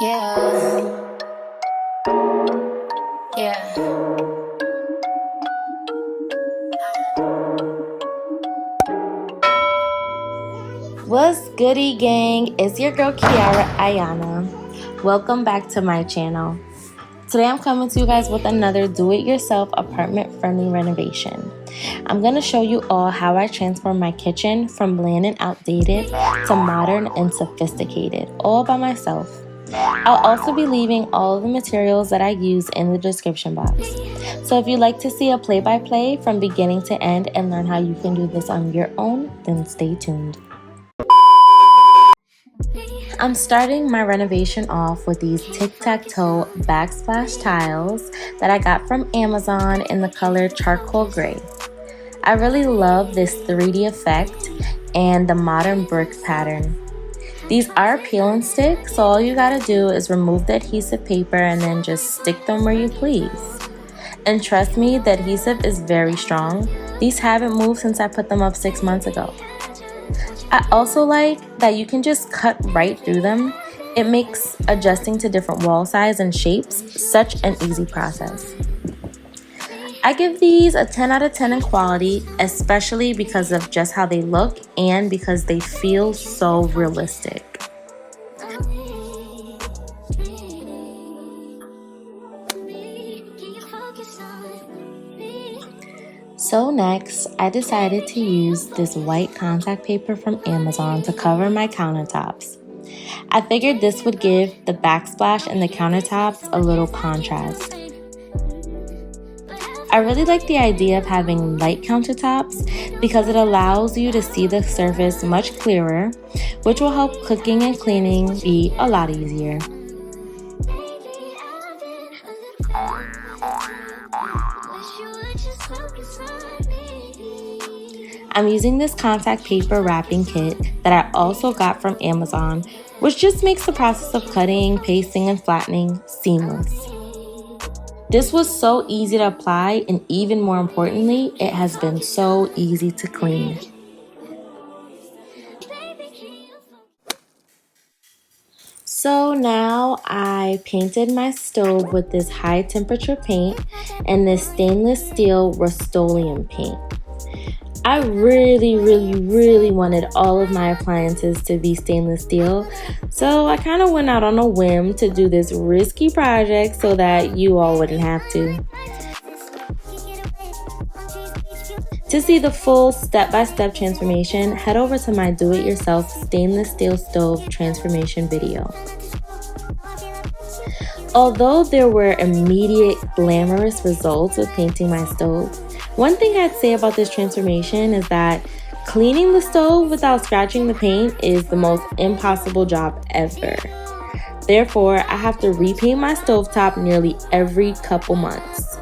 Yeah, yeah. What's goody, gang? It's your girl Kiara, Ianna. Welcome back to my channel. Today I'm coming to you guys with another do-it-yourself apartment-friendly renovation. I'm going to show you all how I transformed my kitchen from bland and outdated to modern and sophisticated, all by myself. I'll also be leaving all of the materials that I use in the description box. So if you'd like to see a play-by-play from beginning to end and learn how you can do this on your own, then stay tuned. I'm starting my renovation off with these tic-tac-toe backsplash tiles that I got from Amazon in the color charcoal gray. I really love this 3D effect and the modern brick pattern. These are peel and stick, so all you gotta do is remove the adhesive paper and then just stick them where you please. And trust me, the adhesive is very strong. These haven't moved since I put them up 6 months ago. I also like that you can just cut right through them. It makes adjusting to different wall size and shapes such an easy process. I give these a 10 out of 10 in quality, especially because of just how they look and because they feel so realistic. So next, I decided to use this white contact paper from Amazon to cover my countertops. I figured this would give the backsplash and the countertops a little contrast. I really like the idea of having light countertops because it allows you to see the surface much clearer, which will help cooking and cleaning be a lot easier. I'm using this contact paper wrapping kit that I also got from Amazon, which just makes the process of cutting, pasting, and flattening seamless. This was so easy to apply, and even more importantly, it has been so easy to clean. So now I painted my stove with this high temperature paint and this stainless steel Rust-Oleum paint. I really wanted all of my appliances to be stainless steel, so I kind of went out on a whim to do this risky project so that you all wouldn't have to. To see the full step-by-step transformation, head over to my do-it-yourself stainless steel stove transformation video. Although there were immediate glamorous results with painting my stove, one thing I'd say about this transformation is that cleaning the stove without scratching the paint is the most impossible job ever. Therefore, I have to repaint my stovetop nearly every couple months.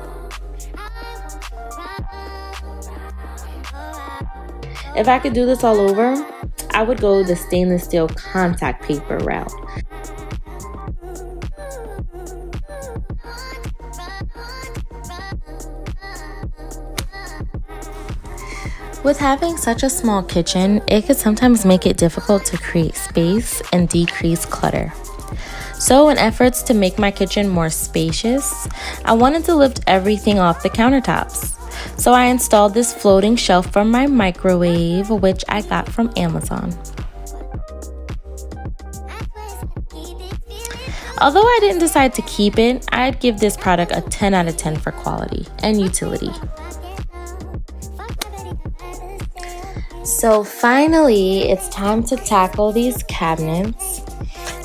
If I could do this all over, I would go the stainless steel contact paper route. With having such a small kitchen, it could sometimes make it difficult to create space and decrease clutter. So in efforts to make my kitchen more spacious, I wanted to lift everything off the countertops. So I installed this floating shelf from my microwave, which I got from Amazon. Although I didn't decide to keep it, I'd give this product a 10 out of 10 for quality and utility. So finally, it's time to tackle these cabinets.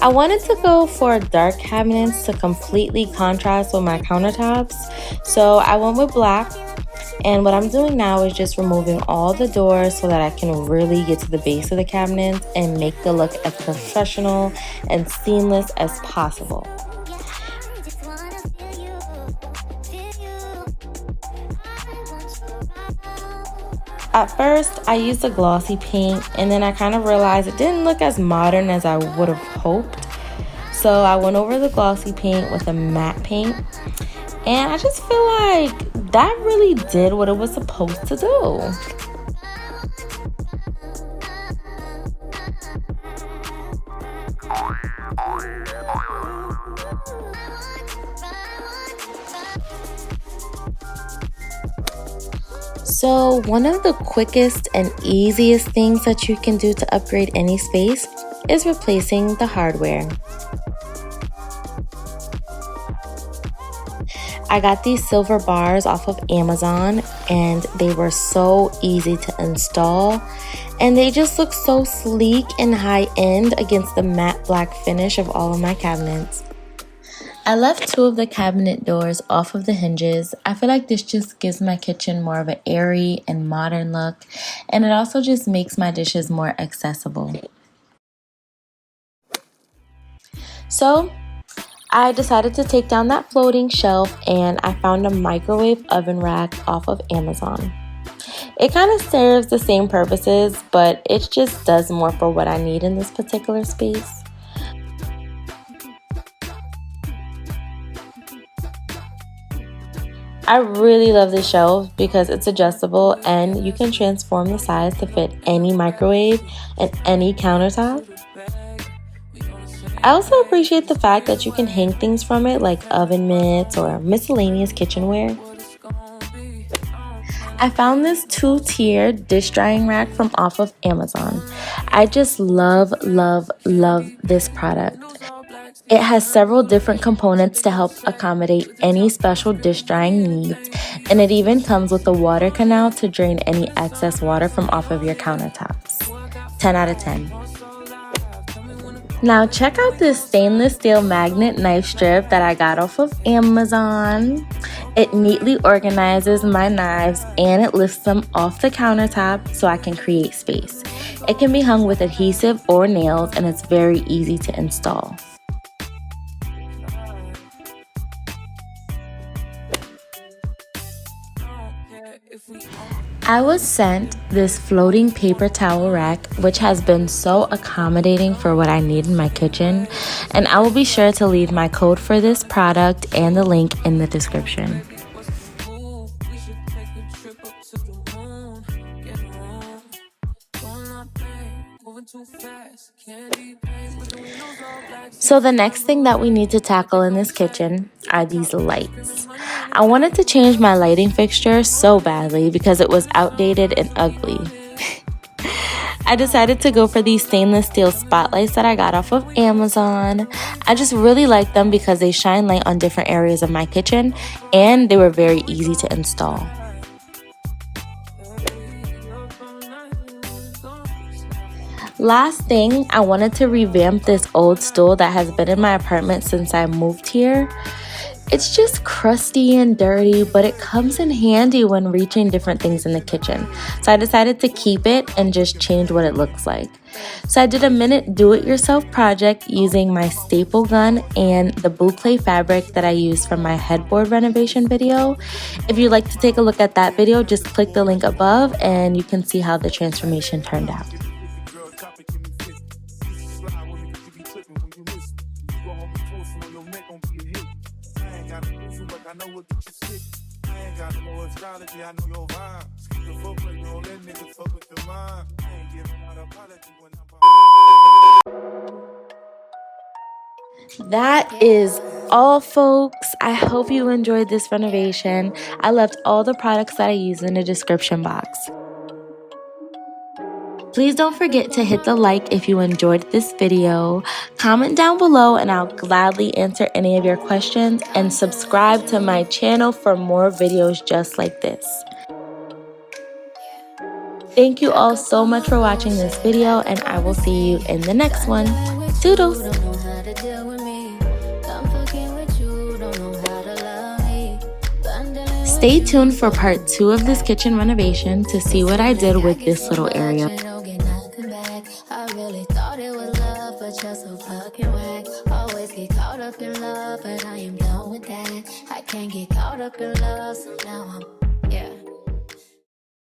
I wanted to go for dark cabinets to completely contrast with my countertops, so I went with black. And what I'm doing now is just removing all the doors so that I can really get to the base of the cabinet and make the look as professional and seamless as possible. At first, I used a glossy paint, and then I kind of realized it didn't look as modern as I would have hoped. So I went over the glossy paint with a matte paint, and I just feel like that really did what it was supposed to do. So one of the quickest and easiest things that you can do to upgrade any space is replacing the hardware. I got these silver bars off of Amazon and they were so easy to install, and they just look so sleek and high-end against the matte black finish of all of my cabinets. I left 2 of the cabinet doors off of the hinges. I feel like this just gives my kitchen more of an airy and modern look, and it also just makes my dishes more accessible. So I decided to take down that floating shelf, and I found a microwave oven rack off of Amazon. It kind of serves the same purposes, but it just does more for what I need in this particular space. I really love this shelf because it's adjustable and you can transform the size to fit any microwave and any countertop. I also appreciate the fact that you can hang things from it like oven mitts or miscellaneous kitchenware. I found this 2-tier dish drying rack from off of Amazon. I just love this product. It has several different components to help accommodate any special dish drying needs, and it even comes with a water canal to drain any excess water from off of your countertops. 10 out of 10. Now check out this stainless steel magnet knife strip that I got off of Amazon. It neatly organizes my knives and it lifts them off the countertop so I can create space. It can be hung with adhesive or nails, and it's very easy to install. I was sent this floating paper towel rack, which has been so accommodating for what I need in my kitchen, and I will be sure to leave my code for this product and the link in the description. So the next thing that we need to tackle in this kitchen are these lights. I wanted to change my lighting fixture so badly because it was outdated and ugly. I decided to go for these stainless steel spotlights that I got off of Amazon. I just really like them because they shine light on different areas of my kitchen, and they were very easy to install. Last thing, I wanted to revamp this old stool that has been in my apartment since I moved here. It's just crusty and dirty, but it comes in handy when reaching different things in the kitchen. So I decided to keep it and just change what it looks like. So I did a minute do-it-yourself project using my staple gun and the boucle fabric that I used from my headboard renovation video. If you'd like to take a look at that video, just click the link above and you can see how the transformation turned out. That is all, folks. I hope you enjoyed this renovation. I left all the products that I used in the description box. Please don't forget to hit the like if you enjoyed this video. Comment down below and I'll gladly answer any of your questions, and subscribe to my channel for more videos just like this. Thank you all so much for watching this video, and I will see you in the next one. Toodles! Stay tuned for part 2 of this kitchen renovation to see what I did with this little area. Just so fucking whack. Always get caught up in love, but I am done with that. I can't get caught up in love, so now I'm